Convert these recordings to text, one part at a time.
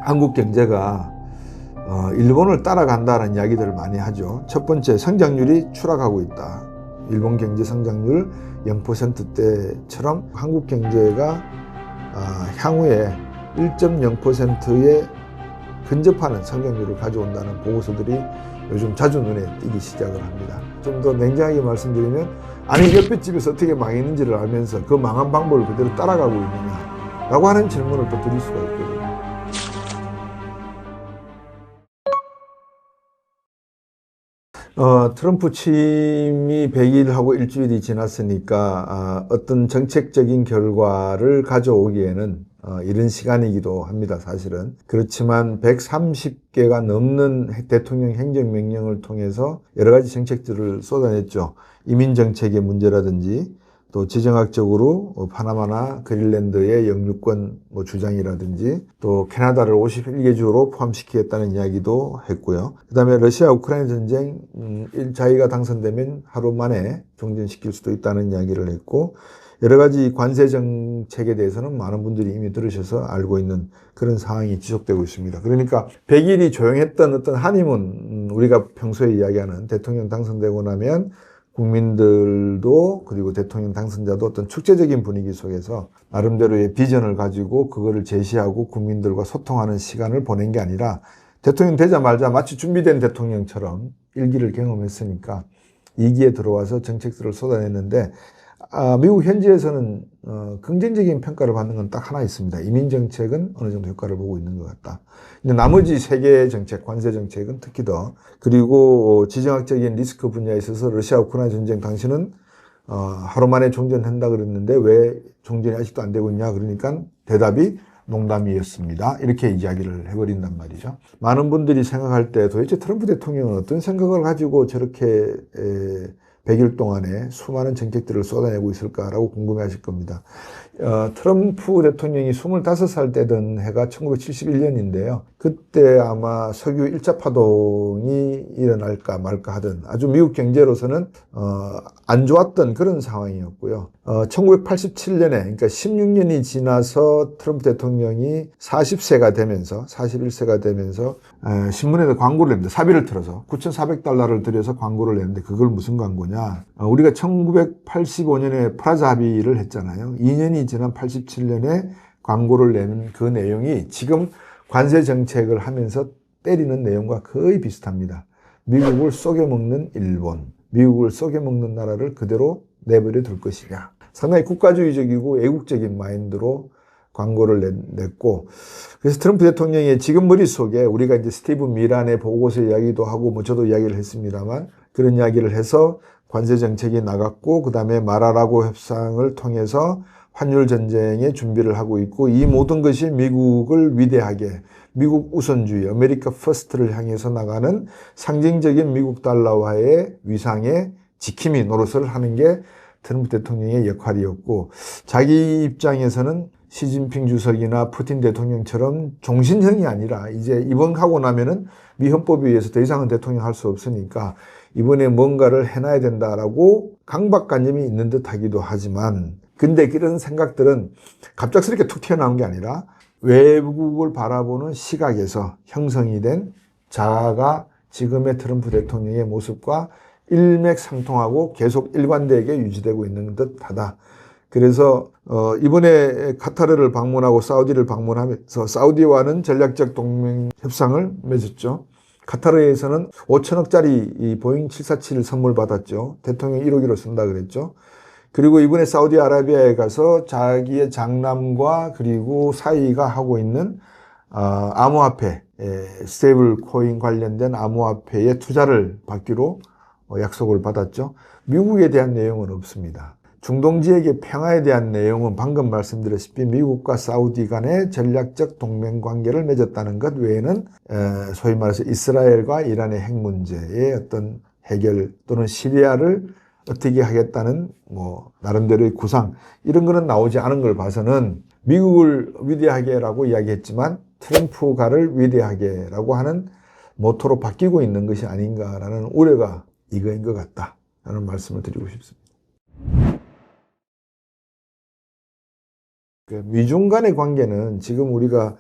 한국 경제가 일본을 따라간다는 이야기들을 많이 하죠. 첫 번째, 성장률이 추락하고 있다. 일본 경제 성장률 0%대처럼 한국 경제가 향후에 1.0%에 근접하는 성장률을 가져온다는 보고서들이 요즘 자주 눈에 띄기 시작을 합니다. 좀 더 냉정하게 말씀드리면, 아니 옆에 집에서 어떻게 망했는지를 알면서 그 망한 방법을 그대로 따라가고 있느냐라고 하는 질문을 또 드릴 수가 있거든요. 트럼프 취임이 100일하고 일주일이 지났으니까 어떤 정책적인 결과를 가져오기에는 이른 시간이기도 합니다, 사실은. 그렇지만 130개가 넘는 대통령 행정명령을 통해서 여러 가지 정책들을 쏟아냈죠. 이민정책의 문제라든지, 또 지정학적으로 파나마나 그린란드의 영유권 주장이라든지, 또 캐나다를 51개 주로 포함시키겠다는 이야기도 했고요. 그 다음에 러시아 우크라이나 전쟁 자기가 당선되면 하루 만에 종전시킬 수도 있다는 이야기를 했고, 여러 가지 관세 정책에 대해서는 많은 분들이 이미 들으셔서 알고 있는 그런 상황이 지속되고 있습니다. 그러니까 100일이 조용했던 어떤 한임은, 우리가 평소에 이야기하는 대통령 당선되고 나면 국민들도, 그리고 대통령 당선자도 어떤 축제적인 분위기 속에서 나름대로의 비전을 가지고 그거를 제시하고 국민들과 소통하는 시간을 보낸 게 아니라, 대통령 되자마자 마치 준비된 대통령처럼 일기를 경험했으니까 2기에 들어와서 정책들을 쏟아냈는데, 미국 현지에서는 긍정적인 평가를 받는 건 딱 하나 있습니다. 이민정책은 어느 정도 효과를 보고 있는 것 같다. 근데 나머지 3개의 정책, 관세 정책은 특히 더, 그리고 지정학적인 리스크 분야에 있어서 러시아 우크라이나 전쟁 당시는 하루 만에 종전한다 그랬는데 왜 종전이 아직도 안 되고 있냐, 그러니까 대답이 농담이었습니다, 이렇게 이야기를 해버린단 말이죠. 많은 분들이 생각할 때 도대체 트럼프 대통령은 어떤 생각을 가지고 저렇게 100일 동안에 수많은 정책들을 쏟아내고 있을까라고 궁금해하실 겁니다. 트럼프 대통령이 25살 때던 해가 1971년인데요. 그때 아마 석유 1차 파동이 일어날까 말까 하던 아주 미국 경제로서는 안 좋았던 그런 상황이었고요. 1987년에, 그러니까 16년이 지나서 트럼프 대통령이 40세가 되면서, 41세가 되면서 신문에서 광고를 냅니다. 사비를 틀어서 $9,400를 들여서 광고를 냈는데, 그걸 무슨 광고냐, 우리가 1985년에 프라자 합의를 했잖아요. 2년이 지난 87년에 광고를 내는 그 내용이 지금 관세 정책을 하면서 때리는 내용과 거의 비슷합니다. 미국을 속여먹는 일본, 미국을 속여먹는 나라를 그대로 내버려 둘 것이냐. 상당히 국가주의적이고 애국적인 마인드로 광고를 냈고, 그래서 트럼프 대통령의 지금 머릿속에, 우리가 이제 스티브 미란의 보고서 이야기도 하고 저도 이야기를 했습니다만, 그런 이야기를 해서 관세 정책이 나갔고, 그 다음에 마라라고 협상을 통해서 환율 전쟁의 준비를 하고 있고, 이 모든 것이 미국을 위대하게, 미국 우선주의, 아메리카 퍼스트를 향해서 나가는 상징적인 미국 달러화의 위상의 지킴이 노릇을 하는 게 트럼프 대통령의 역할이었고, 자기 입장에서는 시진핑 주석이나 푸틴 대통령처럼 종신형이 아니라 이제 이번하고 나면은 미 헌법에 의해서 더 이상은 대통령 할 수 없으니까 이번에 뭔가를 해놔야 된다라고 강박관념이 있는 듯 하기도 하지만, 근데 그런 생각들은 갑작스럽게 툭 튀어나온 게 아니라 외국을 바라보는 시각에서 형성이 된 자아가 지금의 트럼프 대통령의 모습과 일맥상통하고 계속 일관되게 유지되고 있는 듯하다. 그래서 이번에 카타르를 방문하고 사우디를 방문하면서 사우디와는 전략적 동맹 협상을 맺었죠. 카타르에서는 5천억짜리 이 보잉 747을 선물 받았죠. 대통령 1호기로 쓴다 그랬죠. 그리고 이번에 사우디아라비아에 가서 자기의 장남과 그리고 사이가 하고 있는 암호화폐, 스테이블 코인 관련된 암호화폐의 투자를 받기로 약속을 받았죠. 미국에 대한 내용은 없습니다. 중동 지역의 평화에 대한 내용은 방금 말씀드렸다시피 미국과 사우디 간의 전략적 동맹 관계를 맺었다는 것 외에는 소위 말해서 이스라엘과 이란의 핵 문제의 어떤 해결, 또는 시리아를 어떻게 하겠다는 나름대로의 구상, 이런 거는 나오지 않은 걸 봐서는 미국을 위대하게라고 이야기했지만 트럼프가를 위대하게라고 하는 모토로 바뀌고 있는 것이 아닌가라는 우려가 이거인 것 같다라는 말씀을 드리고 싶습니다. 미중 간의 관계는 지금 우리가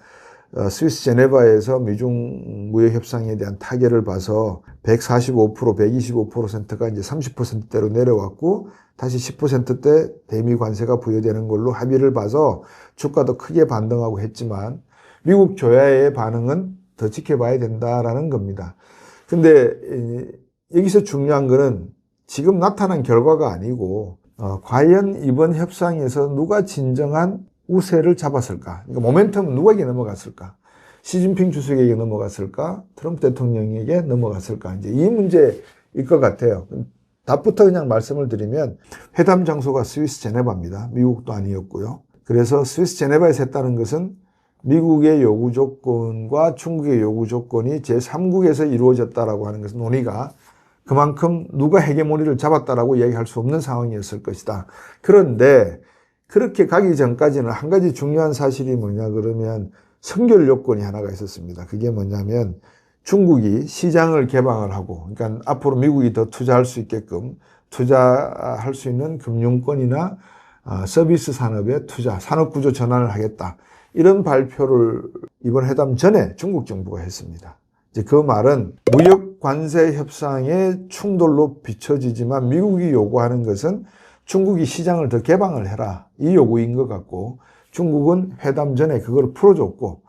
스위스 제네바에서 미중 무역 협상에 대한 타결을 봐서 145%, 125%가 이제 30%대로 내려왔고 다시 10%대 대미 관세가 부여되는 걸로 합의를 봐서 주가도 크게 반등하고 했지만 미국 조야의 반응은 더 지켜봐야 된다라는 겁니다. 근데 여기서 중요한 거는 지금 나타난 결과가 아니고 과연 이번 협상에서 누가 진정한 우세를 잡았을까? 그러니까 모멘텀은 누구에게 넘어갔을까? 시진핑 주석에게 넘어갔을까? 트럼프 대통령에게 넘어갔을까? 이제 이 문제일 것 같아요. 답부터 그냥 말씀을 드리면 회담 장소가 스위스 제네바입니다. 미국도 아니었고요. 그래서 스위스 제네바에서 했다는 것은 미국의 요구 조건과 중국의 요구 조건이 제3국에서 이루어졌다라고 하는 것은 논의가 그만큼 누가 헤게모니를 잡았다라고 이야기할 수 없는 상황이었을 것이다. 그런데 그렇게 가기 전까지는 한 가지 중요한 사실이 뭐냐 그러면 선결 요건이 하나가 있었습니다. 그게 뭐냐면 중국이 시장을 개방을 하고 그러니까 앞으로 미국이 더 투자할 수 있게끔 투자할 수 있는 금융권이나 서비스 산업의 투자, 산업구조 전환을 하겠다. 이런 발표를 이번 회담 전에 중국 정부가 했습니다. 이제 그 말은 무역 관세 협상의 충돌로 비춰지지만 미국이 요구하는 것은 중국이 시장을 더 개방을 해라. 이 요구인 것 같고 중국은 회담 전에 그걸 풀어줬고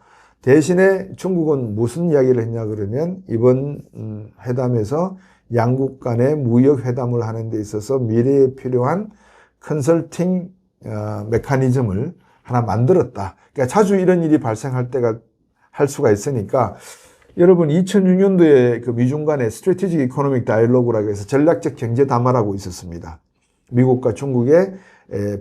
대신에 중국은 무슨 이야기를 했냐 그러면 이번 회담에서 양국 간의 무역 회담을 하는 데 있어서 미래에 필요한 컨설팅 메커니즘을 하나 만들었다. 그러니까 자주 이런 일이 발생할 때가 할 수가 있으니까 여러분 2006년도에 그 미중 간의 스트래티직 이코노믹 다이얼로그라고 해서 전략적 경제 담화라고 있었습니다. 미국과 중국의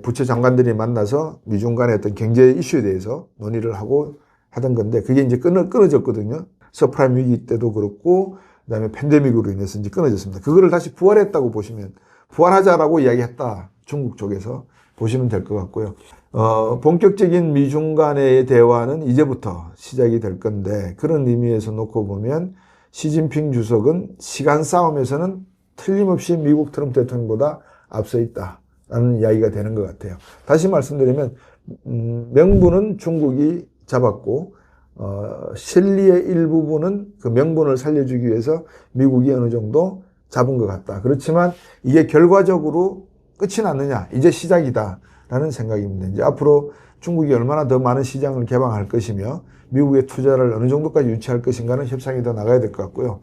부처 장관들이 만나서 미중 간의 어떤 경제 이슈에 대해서 논의를 하고 하던 건데 그게 이제 끊어졌거든요. 서프라임 위기 때도 그렇고 그다음에 팬데믹으로 인해서 이제 끊어졌습니다. 그거를 다시 부활했다고 보시면 부활하자라고 이야기했다. 중국 쪽에서 보시면 될 것 같고요. 본격적인 미중 간의 대화는 이제부터 시작이 될 건데 그런 의미에서 놓고 보면 시진핑 주석은 시간 싸움에서는 틀림없이 미국 트럼프 대통령보다 앞서 있다라는 이야기가 되는 것 같아요. 다시 말씀드리면 명분은 중국이 잡았고 실리의 일부분은 그 명분을 살려주기 위해서 미국이 어느 정도 잡은 것 같다. 그렇지만 이게 결과적으로 끝이 났느냐? 이제 시작이다. 라는 생각입니다. 이제 앞으로 중국이 얼마나 더 많은 시장을 개방할 것이며 미국의 투자를 어느 정도까지 유치할 것인가는 협상이 더 나가야 될 것 같고요.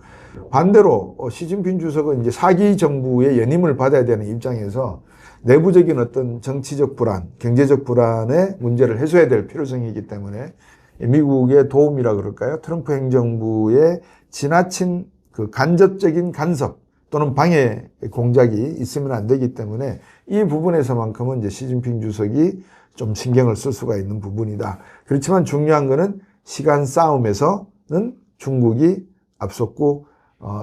반대로 시진핑 주석은 이제 4기 정부의 연임을 받아야 되는 입장에서 내부적인 어떤 정치적 불안, 경제적 불안의 문제를 해소해야 될 필요성이 있기 때문에 미국의 도움이라 그럴까요? 트럼프 행정부의 지나친 그 간접적인 간섭 또는 방해 공작이 있으면 안 되기 때문에 이 부분에서만큼은 이제 시진핑 주석이 좀 신경을 쓸 수가 있는 부분이다. 그렇지만 중요한 거는 시간 싸움에서는 중국이 앞섰고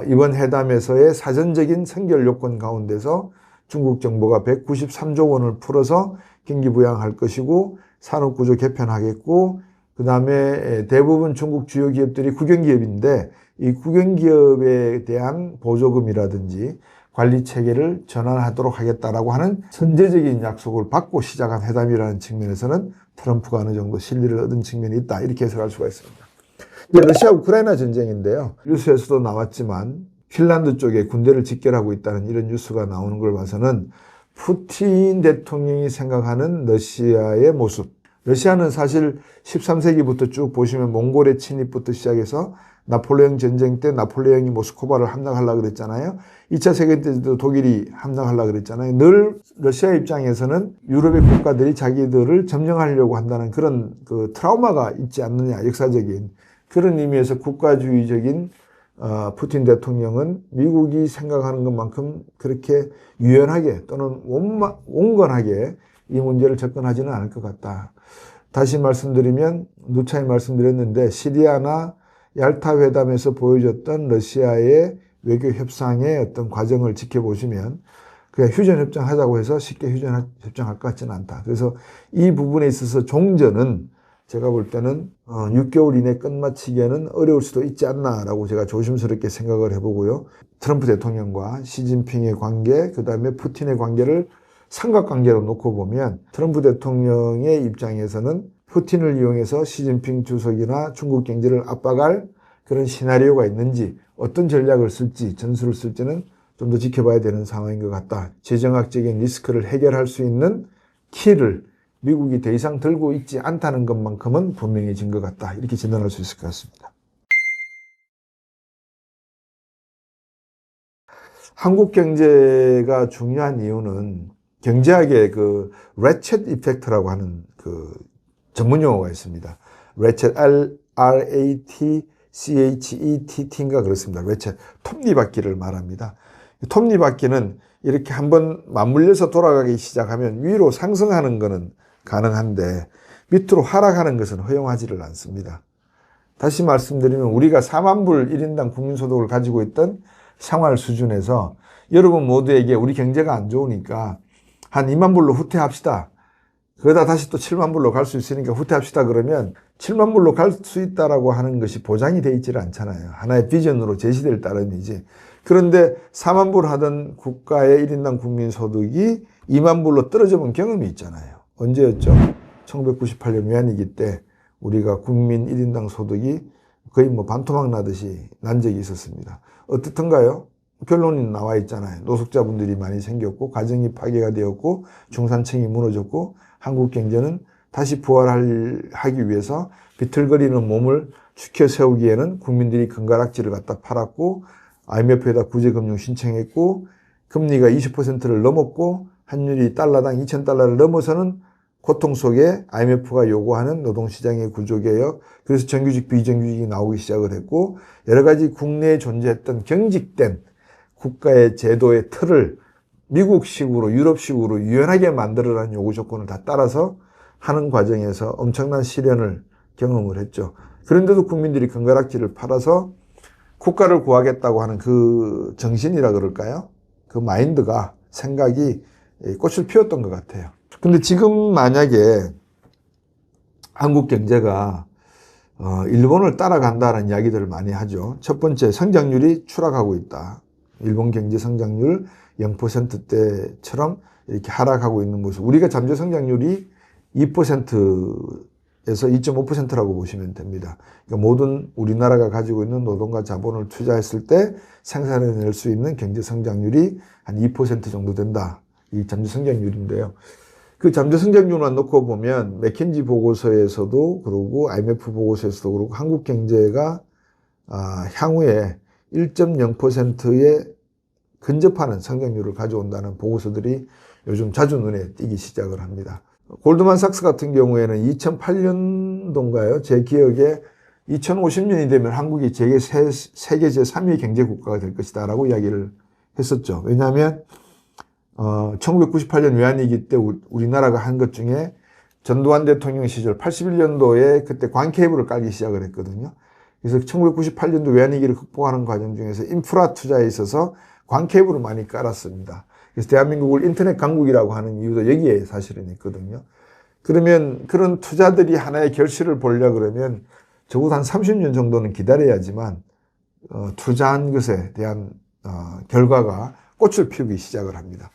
이번 회담에서의 사전적인 선결 요건 가운데서 중국 정부가 193조 원을 풀어서 경기 부양할 것이고 산업구조 개편하겠고 그 다음에 대부분 중국 주요 기업들이 국영기업인데 이 국영기업에 대한 보조금이라든지 관리 체계를 전환하도록 하겠다라고 하는 선제적인 약속을 받고 시작한 회담이라는 측면에서는 트럼프가 어느 정도 실리를 얻은 측면이 있다. 이렇게 해석할 수가 있습니다. 이제 러시아 우크라이나 전쟁인데요. 뉴스에서도 나왔지만 핀란드 쪽에 군대를 집결하고 있다는 이런 뉴스가 나오는 걸 봐서는 푸틴 대통령이 생각하는 러시아의 모습. 러시아는 사실 13세기부터 쭉 보시면 몽골의 침입부터 시작해서 나폴레옹 전쟁 때 나폴레옹이 모스크바를 함락하려고 그랬잖아요. 2차 세계대전 때도 독일이 함락하려고 그랬잖아요. 늘 러시아 입장에서는 유럽의 국가들이 자기들을 점령하려고 한다는 그런 그 트라우마가 있지 않느냐, 역사적인. 그런 의미에서 국가주의적인 푸틴 대통령은 미국이 생각하는 것만큼 그렇게 유연하게 또는 온건하게 이 문제를 접근하지는 않을 것 같다. 다시 말씀드리면 누차히 말씀드렸는데 시리아나 얄타 회담에서 보여줬던 러시아의 외교 협상의 어떤 과정을 지켜보시면 그냥 휴전 협정하자고 해서 쉽게 휴전 협정할 것 같지는 않다. 그래서 이 부분에 있어서 종전은 제가 볼 때는 6개월 이내 끝마치기에는 어려울 수도 있지 않나라고 제가 조심스럽게 생각을 해보고요. 트럼프 대통령과 시진핑의 관계, 그 다음에 푸틴의 관계를 삼각관계로 놓고 보면 트럼프 대통령의 입장에서는 푸틴을 이용해서 시진핑 주석이나 중국 경제를 압박할 그런 시나리오가 있는지, 어떤 전략을 쓸지, 전술을 쓸지는 좀 더 지켜봐야 되는 상황인 것 같다. 재정학적인 리스크를 해결할 수 있는 키를 미국이 더 이상 들고 있지 않다는 것만큼은 분명해진 것 같다. 이렇게 진단할 수 있을 것 같습니다. 한국 경제가 중요한 이유는 경제학의 그 레쳇 이펙트라고 하는 그 전문 용어가 있습니다. 레쳇, RATCHETT인가 그렇습니다. 레쳇, 톱니바퀴를 말합니다. 톱니바퀴는 이렇게 한번 맞물려서 돌아가기 시작하면 위로 상승하는 것은 가능한데 밑으로 하락하는 것은 허용하지를 않습니다. 다시 말씀드리면 우리가 4만 불 1인당 국민소득을 가지고 있던 생활 수준에서 여러분 모두에게 우리 경제가 안 좋으니까 한 2만 불로 후퇴합시다. 그러다 다시 또 7만 불로 갈 수 있으니까 후퇴합시다 그러면 7만 불로 갈 수 있다라고 하는 것이 보장이 되어 있지 않잖아요. 하나의 비전으로 제시될 따름이지. 그런데 4만 불 하던 국가의 1인당 국민소득이 2만 불로 떨어져 본 경험이 있잖아요. 언제였죠? 1998년 외환위기 때 우리가 국민 1인당 소득이 거의 뭐 반토막 나듯이 난 적이 있었습니다. 어떻던가요? 결론이 나와 있잖아요. 노숙자분들이 많이 생겼고 가정이 파괴가 되었고 중산층이 무너졌고 한국 경제는 다시 부활하기 위해서 비틀거리는 몸을 지켜 세우기에는 국민들이 금가락지를 갖다 팔았고 IMF에다 구제금융 신청했고 금리가 20%를 넘었고 환율이 달러당 2,000달러를 넘어서는 고통 속에 IMF가 요구하는 노동시장의 구조개혁, 그래서 정규직, 비정규직이 나오기 시작을 했고 여러 가지 국내에 존재했던 경직된 국가의 제도의 틀을 미국식으로 유럽식으로 유연하게 만들어라는 요구 조건을 다 따라서 하는 과정에서 엄청난 시련을 경험을 했죠. 그런데도 국민들이 금가락지를 팔아서 국가를 구하겠다고 하는 그 정신이라 그럴까요? 그 마인드가, 생각이 꽃을 피웠던 것 같아요. 근데 지금 만약에 한국 경제가 일본을 따라간다는 이야기들을 많이 하죠. 첫 번째, 성장률이 추락하고 있다. 일본 경제 성장률 0%대처럼 이렇게 하락하고 있는 모습. 우리가 잠재 성장률이 2%에서 2.5%라고 보시면 됩니다. 그러니까 모든 우리나라가 가지고 있는 노동과 자본을 투자했을 때 생산해낼 수 있는 경제 성장률이 한 2% 정도 된다. 이 잠재 성장률인데요. 그 잠재 성장률만 놓고 보면 맥킨지 보고서에서도 그러고 IMF 보고서에서도 그러고 한국 경제가 향후에 1.0%에 근접하는 성장률을 가져온다는 보고서들이 요즘 자주 눈에 띄기 시작을 합니다. 골드만삭스 같은 경우에는 2008년도인가요? 제 기억에 2050년이 되면 한국이 세계 제3위 경제국가가 될 것이다 라고 이야기를 했었죠. 왜냐하면 1998년 외환위기 때 우리나라가 한 것 중에 전두환 대통령 시절 81년도에 그때 광케이블을 깔기 시작을 했거든요. 그래서 1998년도 외환위기를 극복하는 과정 중에서 인프라 투자에 있어서 광케이블을 많이 깔았습니다. 그래서 대한민국을 인터넷 강국이라고 하는 이유도 여기에 사실은 있거든요. 그러면 그런 투자들이 하나의 결실을 보려고 그러면 적어도 한 30년 정도는 기다려야지만 투자한 것에 대한 결과가 꽃을 피우기 시작을 합니다.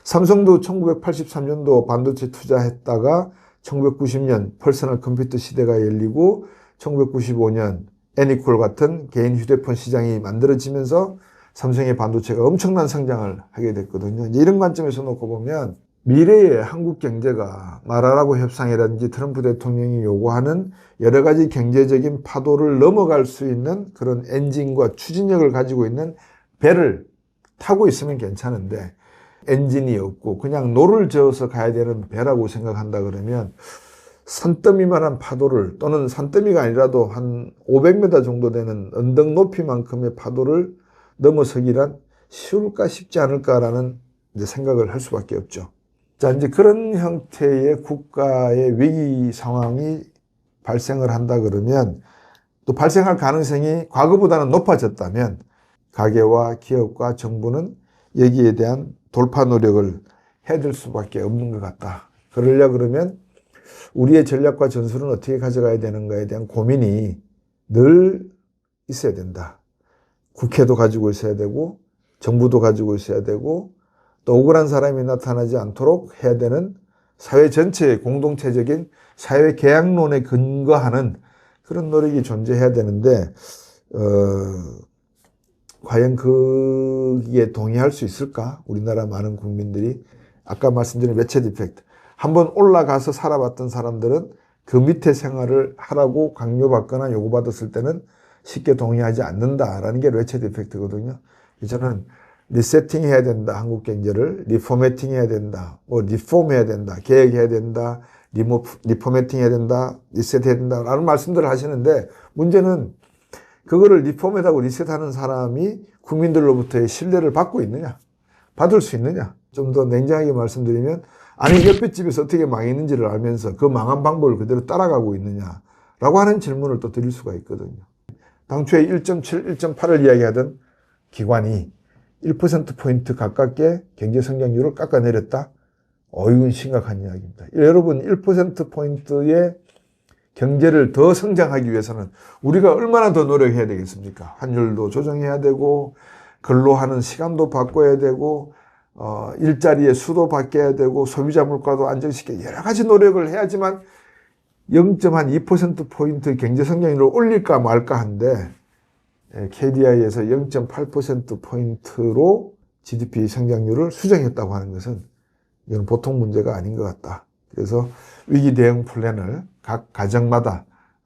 삼성도 1983년도 반도체 투자했다가 1990년 퍼스널 컴퓨터 시대가 열리고 1995년 애니콜 같은 개인 휴대폰 시장이 만들어지면서 삼성의 반도체가 엄청난 성장을 하게 됐거든요. 이제 이런 관점에서 놓고 보면 미래의 한국 경제가 마라라고 협상이라든지 트럼프 대통령이 요구하는 여러 가지 경제적인 파도를 넘어갈 수 있는 그런 엔진과 추진력을 가지고 있는 배를 타고 있으면 괜찮은데 엔진이 없고 그냥 노를 저어서 가야 되는 배라고 생각한다 그러면 산더미만한 파도를 또는 산더미가 아니라도 한 500m 정도 되는 언덕 높이만큼의 파도를 넘어서기란 쉬울까 쉽지 않을까라는 이제 생각을 할 수밖에 없죠. 자, 이제 그런 형태의 국가의 위기 상황이 발생을 한다 그러면 또 발생할 가능성이 과거보다는 높아졌다면 가계와 기업과 정부는 여기에 대한 돌파 노력을 해야 될 수밖에 없는 것 같다. 그러려 그러면 우리의 전략과 전술은 어떻게 가져가야 되는가에 대한 고민이 늘 있어야 된다. 국회도 가지고 있어야 되고 정부도 가지고 있어야 되고 또 억울한 사람이 나타나지 않도록 해야 되는 사회 전체의 공동체적인 사회 계약론에 근거하는 그런 노력이 존재해야 되는데 과연 그게 동의할 수 있을까? 우리나라 많은 국민들이 아까 말씀드린 외체 디펙트 한번 올라가서 살아봤던 사람들은 그 밑에 생활을 하라고 강요받거나 요구받았을 때는 쉽게 동의하지 않는다라는 게 외체 디펙트거든요. 저는 리세팅 해야 된다. 한국 경제를 리포매팅 해야 된다. 뭐 리폼 해야 된다. 개혁해야 된다. 리포매팅 해야 된다. 리셋 해야 된다. 라는 말씀들을 하시는데 문제는 그거를 리폼하고 리셋하는 사람이 국민들로부터의 신뢰를 받고 있느냐? 받을 수 있느냐? 좀 더 냉정하게 말씀드리면 아니 옆에 집에서 어떻게 망했는지를 알면서 그 망한 방법을 그대로 따라가고 있느냐라고 하는 질문을 또 드릴 수가 있거든요. 당초에 1.7, 1.8을 이야기하던 기관이 1%포인트 가깝게 경제 성장률을 깎아내렸다? 이건 심각한 이야기입니다. 여러분 1%포인트의 경제를 더 성장하기 위해서는 우리가 얼마나 더 노력해야 되겠습니까? 환율도 조정해야 되고 근로하는 시간도 바꿔야 되고 일자리의 수도 바뀌어야 되고 소비자 물가도 안정시켜 여러 가지 노력을 해야지만 0.2%포인트 경제 성장률을 올릴까 말까 한데 KDI에서 0.8%포인트로 GDP 성장률을 수정했다고 하는 것은 이건 보통 문제가 아닌 것 같다. 그래서 위기 대응 플랜을 각 가정마다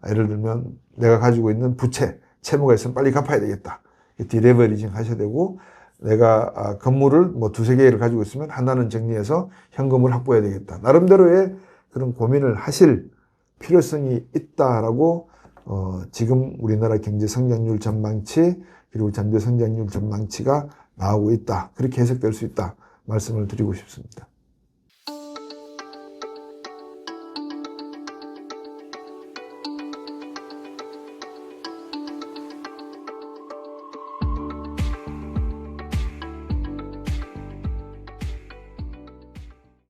예를 들면 내가 가지고 있는 부채, 채무가 있으면 빨리 갚아야 되겠다. 디레버리징 하셔야 되고 내가 건물을 뭐 두세 개를 가지고 있으면 하나는 정리해서 현금을 확보해야 되겠다. 나름대로의 그런 고민을 하실 필요성이 있다라고 지금 우리나라 경제 성장률 전망치 그리고 잠재 성장률 전망치가 나오고 있다. 그렇게 해석될 수 있다. 말씀을 드리고 싶습니다.